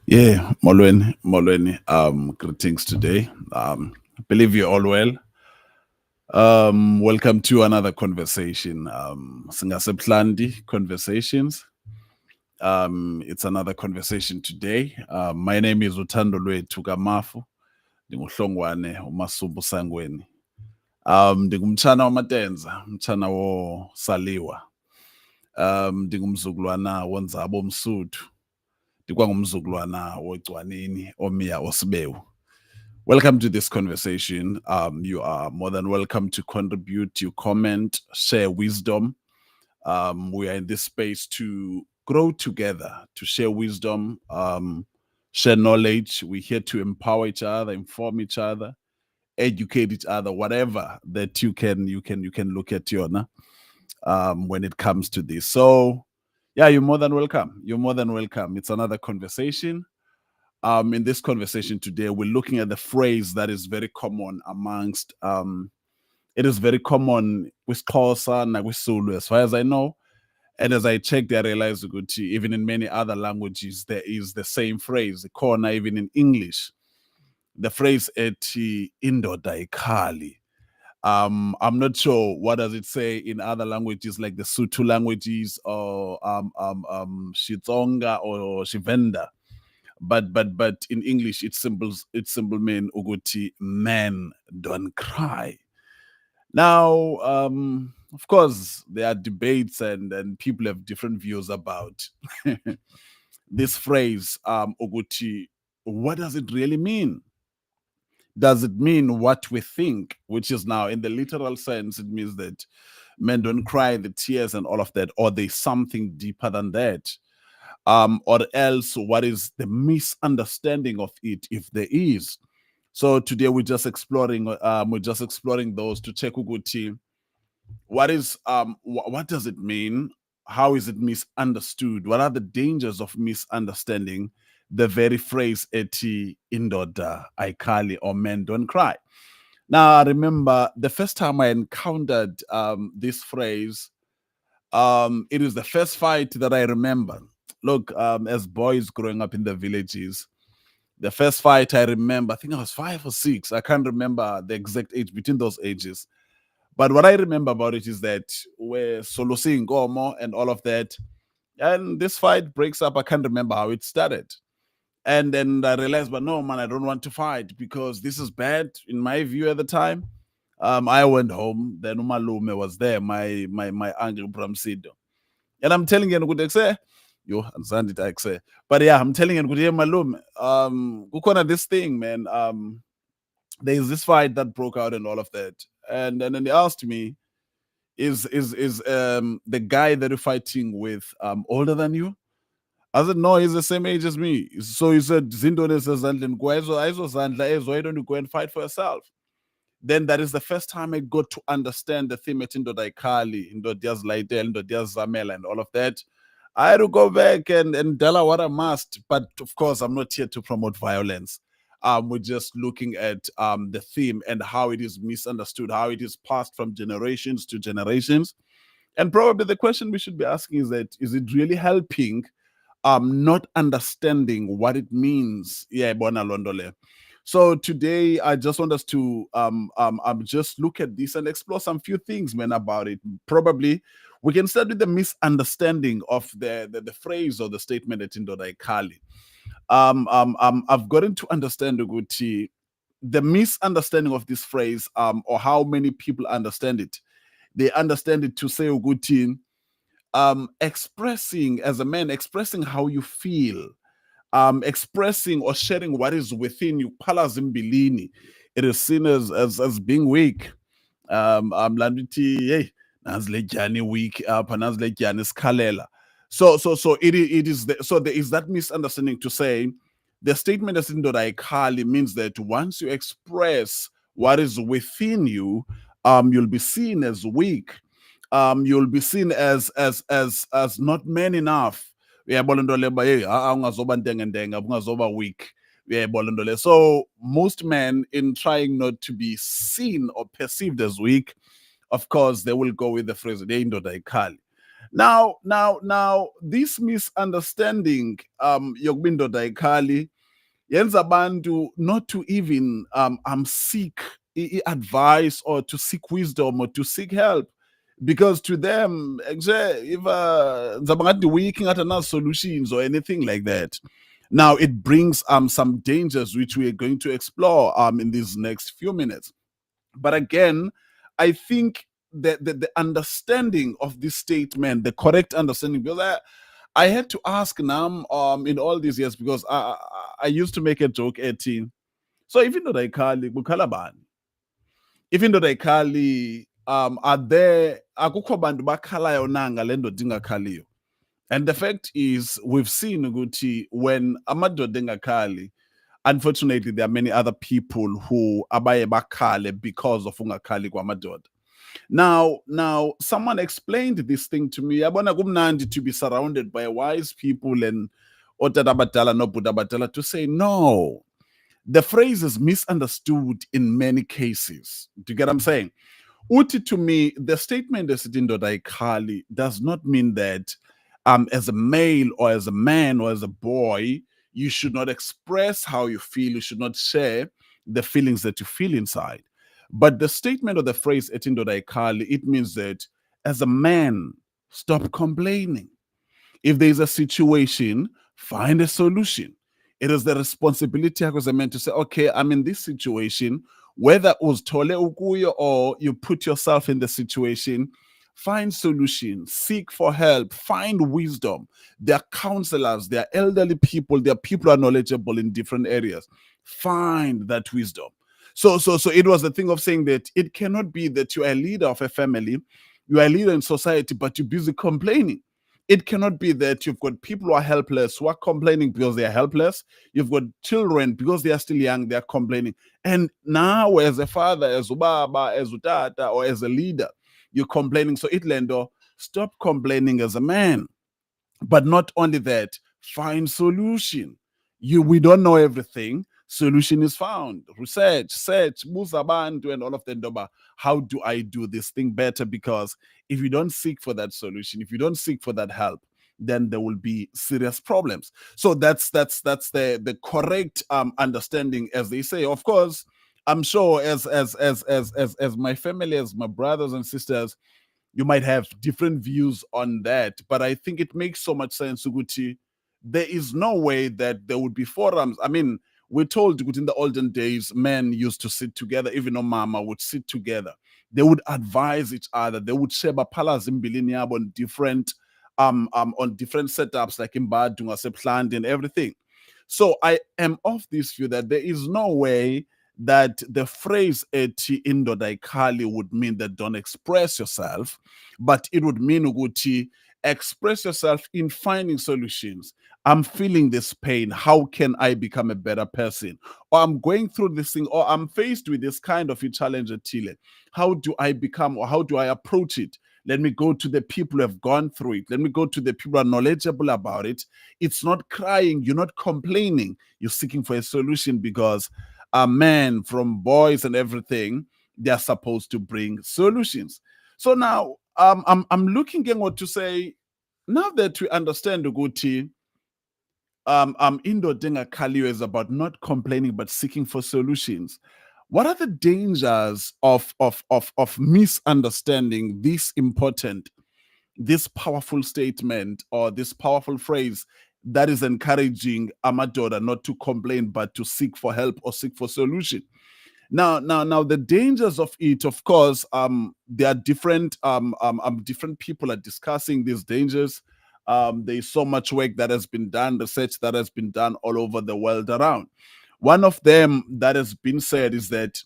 Yeah, Molweni. Greetings today. Believe you're all well. Welcome to another conversation. Singaseplandi Conversations. It's another conversation today. My name is Utando Lwethu Kamafu. Ndinguhlongwane umasumbu sangweni. Ndingumtshana wamatenza, umtshana wo Saliwa. Ndingumzukulwana wonzabo Msuthu. Ndikwangumzukulwana wogcwanini omiya osibewu. Welcome to this conversation. You are more than welcome to contribute, to comment, share wisdom. We are in this space to grow together, to share wisdom, share knowledge. We're here to empower each other, inform each other, educate each other, whatever that you can look at, when it comes to this. So yeah, you're more than welcome. You're more than welcome. It's another conversation. In this conversation today, we're looking at the phrase that is very common amongst, it is very common with Xhosa and with Zulu, as far as I know. And as I checked, I realized that even in many other languages, there is the same phrase, corner, even in English. The phrase eti Indoda Ayikhali. I'm not sure what does it say in other languages like the Sotho languages or Xitsonga or Shivenda, but in English it simple mean uguti men don't cry. Now, of course, there are debates and people have different views about this phrase, uguti. What does it really mean? Does it mean what we think, which is now in the literal sense, it means that men don't cry the tears and all of that, or there's something deeper than that? Or else what is the misunderstanding of it, if there is? So today we're just exploring those to check ukuthi what is what does it mean, how is it misunderstood, what are the dangers of misunderstanding the very phrase eti Indoda Ayikhali, or men don't cry. Now I remember the first time I encountered this phrase, it is the first fight that I remember. Look, as boys growing up in the villages, the first fight I remember, I think I was 5 or 6. I can't remember the exact age between those ages. But what I remember about it is that we're solo seeing Gomo and all of that. And this fight breaks up. I can't remember how it started. And then I realized, but no, man, I don't want to fight because this is bad in my view at the time. I went home. Then Umalume was there, my uncle Bramsido. And I'm telling you, good say, yo, understand it, I say. But yeah, I'm telling you, good Malume, kukona this thing, man. There's this fight that broke out and all of that. And then they asked me, is the guy that you're fighting with older than you? I said, no, he's the same age as me. So he said, Zindone says, why don't you go and fight for yourself? Then that is the first time I got to understand the theme at Indoda Ayikhali, Indodia's Laidel, Indodia's Zamela, and all of that. I had to go back and tell her what I must. But of course, I'm not here to promote violence. We're just looking at the theme and how it is misunderstood, how it is passed from generations to generations. And probably the question we should be asking is that, is it really helping not understanding what it means? Yeah, Bona Londole. So today I just want us to just look at this and explore some few things, man, about it. Probably we can start with the misunderstanding of the phrase or the statement at Indoda Ayikhali. I've gotten to understand Uguti, the misunderstanding of this phrase, or how many people understand it. They understand it to say Uguti, expressing as a man, expressing how you feel, expressing or sharing what is within you, palazimbilini. It is seen as being weak. Hey, nazilejani weak up, nazilejani skalela. So it is so there is that misunderstanding to say the statement as Indoda Ayikhali means that once you express what is within you, you'll be seen as weak. You'll be seen as not man enough. Uyayibona into le uba, hey, ungazoba ntengentenga, ungazoba weak. Uyayibona into le. So most men, in trying not to be seen or perceived as weak, of course they will go with the phrase "Indoda Ayikhali." Now, this misunderstanding yokuba indoda ayikhali yenza abantu not to even seek advice or to seek wisdom or to seek help, because to them if ngizabe ngathi weak ngathi anazo solutions or anything like that. Now it brings some dangers which we are going to explore in these next few minutes. But again, I think that the understanding of this statement, the correct understanding, because I had to ask Nam in all these years, because I used to make a joke at team. So if Indoda Ayikhali kukhala bani? If Indoda Ayikhali are there akukho bantu bakhalayo na ngale ndoda ingakhaliyo. And the fact is, we've seen ukuthi when amadoda engakhali, unfortunately there are many other people who abaye bakhale because of ungakhali kwamadoda. Now, someone explained this thing to me. Yabona kumnandi to be surrounded by wise people and otata abadala nobhuti abadala to say no. The phrase is misunderstood in many cases. Do you get what I'm saying? Uti, to me, the statement as Indoda Ayikhali does not mean that as a male or as a man or as a boy, you should not express how you feel. You should not share the feelings that you feel inside. But the statement or the phrase Indoda Ayikhali, it means that as a man, stop complaining. If there's a situation, find a solution. It is the responsibility as a man to say, okay, I'm in this situation, whether it was tole ukuyo or you put yourself in the situation, find solutions, seek for help, find wisdom. There are counselors, there are elderly people, there are people who are knowledgeable in different areas. Find that wisdom. So it was the thing of saying that it cannot be that you are a leader of a family, you are a leader in society, but you're busy complaining. It cannot be that you've got people who are helpless, who are complaining because they are helpless. You've got children because they are still young, they are complaining. And now, as a father, as ubaba, as utata, or as a leader, you're complaining. So Itlendo, stop complaining as a man. But not only that, find solution. We don't know everything. Solution is found. Research, search, musabantu, and all of that. How do I do this thing better? Because if you don't seek for that solution, if you don't seek for that help, then there will be serious problems. So that's the correct understanding, as they say. Of course, I'm sure as my family, as my brothers and sisters, you might have different views on that, but I think it makes so much sense, Uguti. There is no way that there would be forums. I mean, we're told in the olden days, men used to sit together, even though mama would sit together. They would advise each other. They would share palas in Biliniab on different setups, like in Badunga, plant and everything. So I am of this view that there is no way that the phrase eti Indoda Ayikhali would mean that don't express yourself, but it would mean ukuthi express yourself in finding solutions. I'm feeling this pain. How can I become a better person? Or I'm going through this thing, or I'm faced with this kind of a challenge at Chile. How do I become, or how do I approach it? Let me go to the people who have gone through it. Let me go to the people who are knowledgeable about it. It's not crying. You're not complaining. You're seeking for a solution, because men, from boys and everything, they are supposed to bring solutions. So now I'm looking at what to say. Now that we understand Uguti, Indoda Ayikhali is about not complaining but seeking for solutions. What are the dangers of misunderstanding this important, this powerful statement, or this powerful phrase that is encouraging Amadoda not to complain but to seek for help or seek for solution? Now, the dangers of it, of course, there are different different people are discussing these dangers. There's so much work that has been done, research that has been done all over the world around. One of them that has been said is that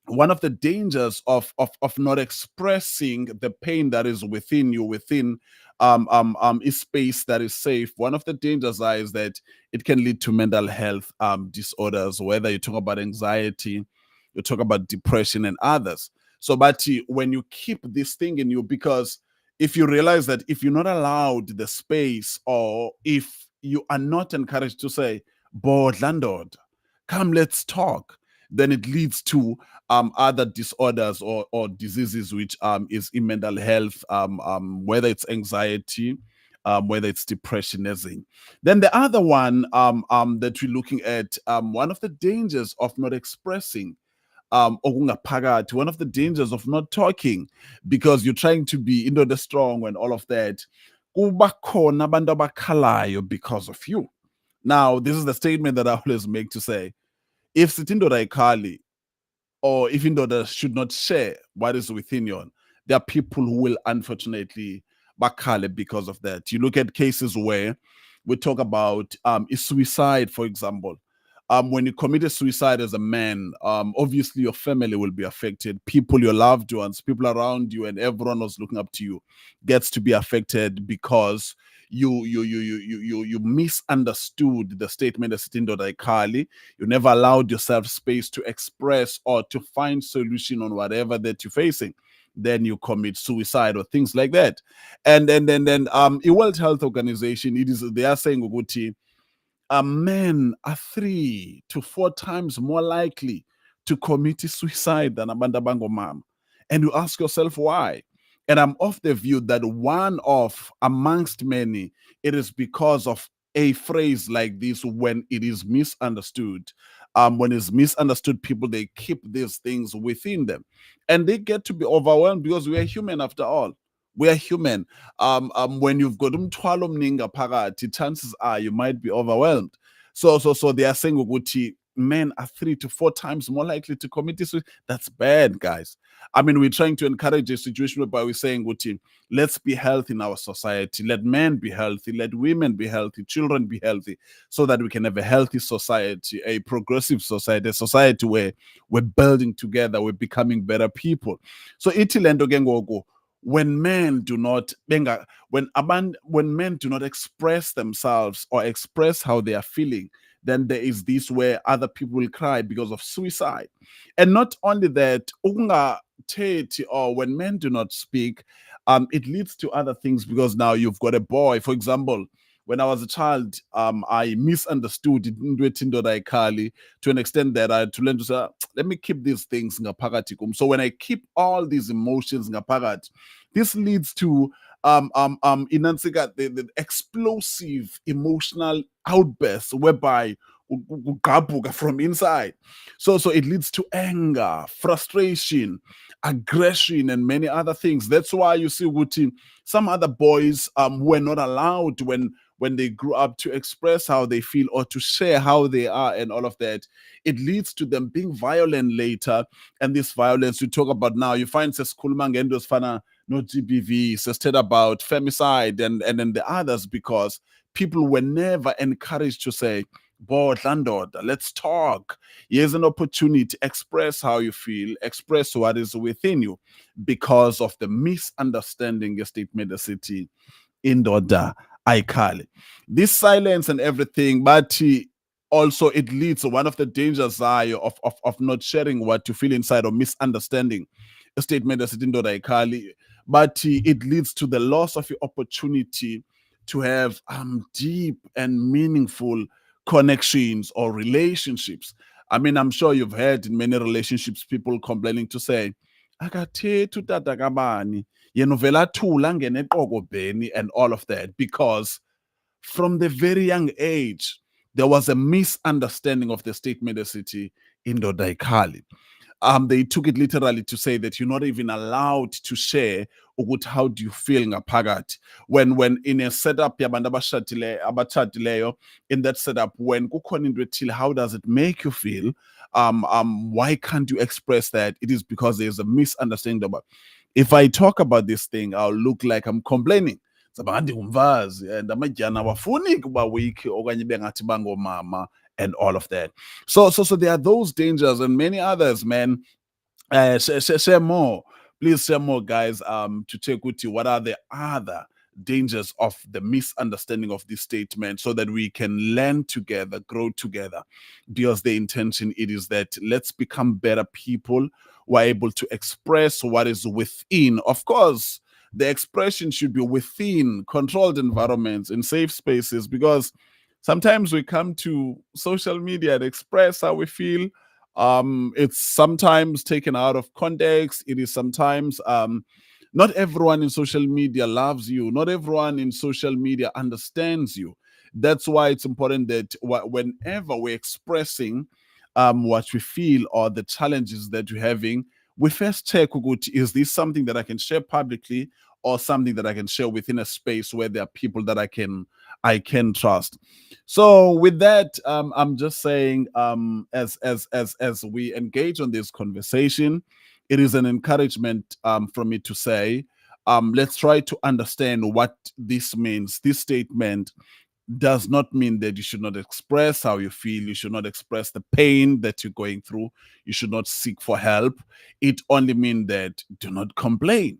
one of the dangers of not expressing the pain that is within you, within a space that is safe. One of the dangers is that it can lead to mental health disorders, whether you talk about anxiety, you talk about depression and others. So, Bati, when you keep this thing in you, because if you realize that if you're not allowed the space, or if you are not encouraged to say, "Board landlord, come, let's talk," then it leads to other disorders or diseases, which is in mental health, whether it's anxiety, whether it's depression. Then the other one that we're looking at, one of the dangers of not expressing okungaphakathi, one of the dangers of not talking because you're trying to be the strong and all of that. Kuba khona abantu abakhalayo because of you. Now, this is the statement that I always make to say, if Indoda Ayikhali or if Indoda should not share what is within you, there are people who will unfortunately bakhale because of that. You look at cases where we talk about suicide, for example. When you commit a suicide as a man, obviously your family will be affected. People, your loved ones, people around you, and everyone who's looking up to you gets to be affected because you misunderstood the statement of Indoda Ayikhali. You never allowed yourself space to express or to find solution on whatever that you're facing. Then you commit suicide or things like that. And then a World Health Organization, they are saying ukuthi men are 3 to 4 times more likely to commit suicide than abantu abangomama. And you ask yourself why. And I'm of the view that one of amongst many, it is because of a phrase like this when it is misunderstood. When it's misunderstood, people they keep these things within them, and they get to be overwhelmed because we are human after all. We are human. When you've got umthwalo omningi ngaphakathi, chances are you might be overwhelmed. So they are saying ukuthi men are 3 to 4 times more likely to commit this. That's bad, guys. I mean, we're trying to encourage a situation whereby we're saying, let's be healthy in our society. Let men be healthy. Let women be healthy. Children be healthy, so that we can have a healthy society, a progressive society, a society where we're building together, we're becoming better people. So itilendo kengoku, when men do not when men do not express themselves or express how they are feeling, then there is this where other people will cry because of suicide. And not only that, or when men do not speak, it leads to other things because now you've got a boy. For example, when I was a child, I misunderstood Indoda Ayikhali to an extent that I had to learn to say, let me keep these things ngaphakathi kum. So when I keep all these emotions ngaphakathi, this leads to the explosive emotional outbursts whereby from inside. So it leads to anger, frustration, aggression, and many other things. That's why you see Wuti, some other boys were not allowed when they grew up to express how they feel or to share how they are and all of that. It leads to them being violent later. And this violence we talk about now, you find Seskulmangendos Fana no GBV, said about femicide and then the others, because people were never encouraged to say, board landlord, let's talk. Here's an opportunity. Express how you feel, express what is within you, because of the misunderstanding statement the city Indoda Ayikhali. This silence and everything, but also it leads to one of the dangers of not sharing what you feel inside or misunderstanding a statement as Indoda Ayikhali, but it leads to the loss of your opportunity to have deep and meaningful connections or relationships. I mean, I'm sure you've heard in many relationships people complaining to say, akathethi utata kabani, yena uvela athula angene eqokobheni and all of that, because from the very young age, there was a misunderstanding of the statement as city Indoda Ayikhali. They took it literally to say that you're not even allowed to share how do you feel ngaphakathi. When in a setup yabantu abatshatileyo, in that setup, when kukhona into ethile, how does it make you feel? Why can't you express that? It is because there's a misunderstanding about. If I talk about this thing, I'll look like I'm complaining. And and all of that. So there are those dangers and many others, man. Share more. Please share more, guys. To take with you, what are the other dangers of the misunderstanding of this statement, so that we can learn together, grow together, because the intention it is that let's become better people who are able to express what is within. Of course, the expression should be within controlled environments, in safe spaces, because sometimes we come to social media and express how we feel It's sometimes taken out of context. It is sometimes not everyone in social media loves you. Not everyone in social media understands you. That's why it's important that whenever we're expressing what we feel or the challenges that we're having, we first check, ukuthi, is this something that I can share publicly or something that I can share within a space where there are people that I can trust. So with that, I'm just saying, as we engage on this conversation, it is an encouragement from me to say, let's try to understand what this means. This statement does not mean that you should not express how you feel. You should not express the pain that you're going through. You should not seek for help. It only means that do not complain.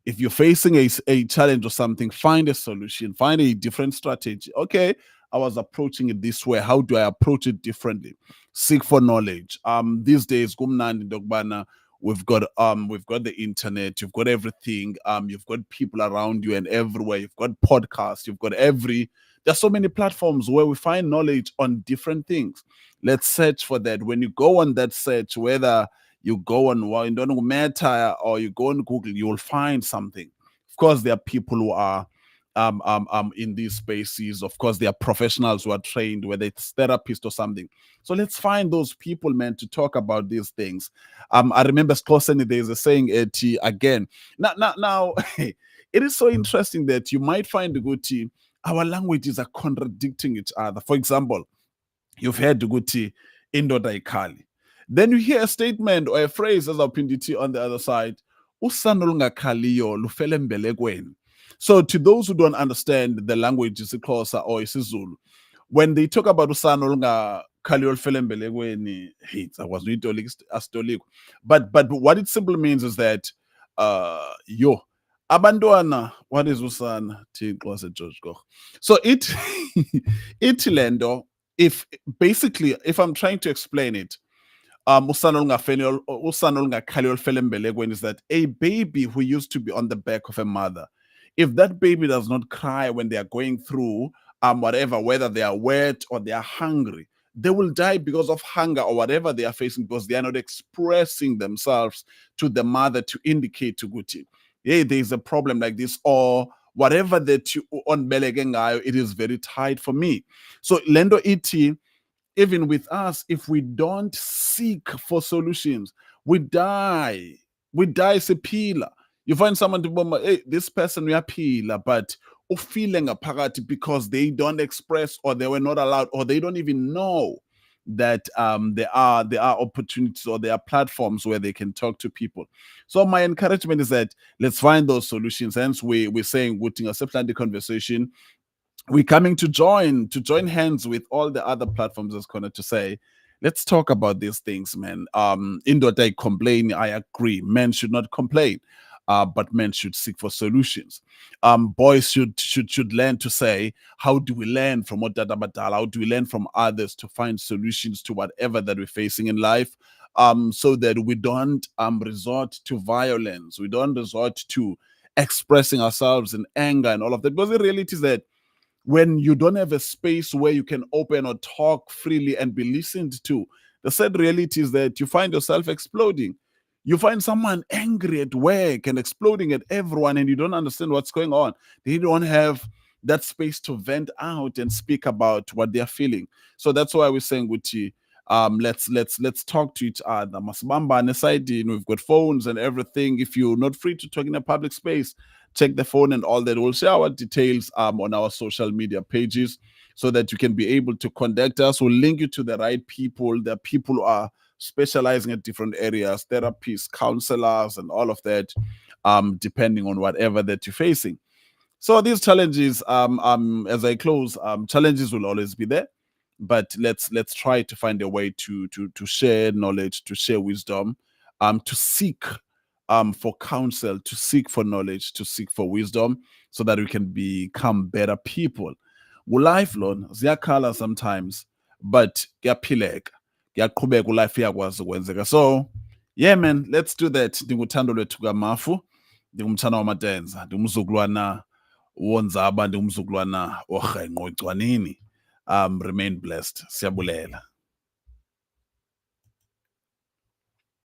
If you're facing a challenge or something, find a solution, find a different strategy. Okay, I was approaching it this way. How do I approach it differently? Seek for knowledge. These days, kumnandi into yokubana we've got the internet, you've got everything, you've got people around you and everywhere, you've got podcasts, you've got there's so many platforms where we find knowledge on different things. Let's search for that. When you go on that search, whether you go on Meta or you go on Google, you will find something. Of course, there are people who are in these spaces. Of course, there are professionals who are trained, whether it's therapists or something. So let's find those people, man, to talk about these things. I remember Skloseni, there's a saying, again. Now, it is so interesting that you might find Guti, our languages are contradicting each other. For example, you've heard Guti, Indoda Ayikhali. Then you hear a statement or a phrase as a PNDT on the other side, usana olungakhaliyo lufele embelekweni. So to those who don't understand the language isiXhosa or isiZulu, when they talk about usana olungakhaliyo lufele embelekweni, hey, I was not astoliko. But what it simply means is that yo abantwana, what is usana? Thixo George Koch. So it lendo, if basically, if I'm trying to explain it, usana olungakhali olufele embelekweni is that a baby who used to be on the back of a mother, if that baby does not cry when they are going through whatever, whether they are wet or they are hungry, they will die because of hunger or whatever they are facing, because they are not expressing themselves to the mother to indicate to Guti, hey, there's a problem like this, or whatever that you on belegengayo, it is very tight for me. So lendo iti, even with us, if we don't seek for solutions, we die. We die sepila. You find someone to bomb, hey, this person we are pila, but feeling ngaphakathi because they don't express, or they were not allowed, or they don't even know that there are opportunities or there are platforms where they can talk to people. So my encouragement is that let's find those solutions. Hence, we're saying, accept the conversation. We're coming to join hands with all the other platforms, as Connor to say, let's talk about these things, man. Indoda complain, I agree. Men should not complain, but men should seek for solutions. Boys should learn to say, how do we learn from what Dada Badala? How do we learn from others to find solutions to whatever that we're facing in life? So that we don't resort to violence, we don't resort to expressing ourselves in anger and all of that. Because the reality is that when you don't have a space where you can open or talk freely and be listened to, the sad reality is that you find yourself exploding. You find someone angry at work and exploding at everyone, and you don't understand what's going on. They don't have that space to vent out and speak about what they're feeling. So that's why we're saying, Gucci, let's talk to each other. Masbamba and aside, we've got phones and everything. If you're not free to talk in a public space, check the phone and all that. We'll share our details on our social media pages so that you can be able to contact us. We'll link you to the right people. The people who are specializing at different areas, therapists, counselors, and all of that, depending on whatever that you're facing. So these challenges, as I close, challenges will always be there, but let's try to find a way to share knowledge, to share wisdom, to seek for counsel, to seek for knowledge, to seek for wisdom, so that we can become better people. Life lon ziyakhala sometimes, but kuyaphileka, kuyaqhubeka, life iyakwazi ukwenzeka. So yeah, man, let's do that. Ndinguthando lwethu kaMafu, ndingumtshana wamatenza, ndingumzukulwana wonzaba, ndingumzukulwana orhenqo egcwanini. Remain blessed. Siyabulela.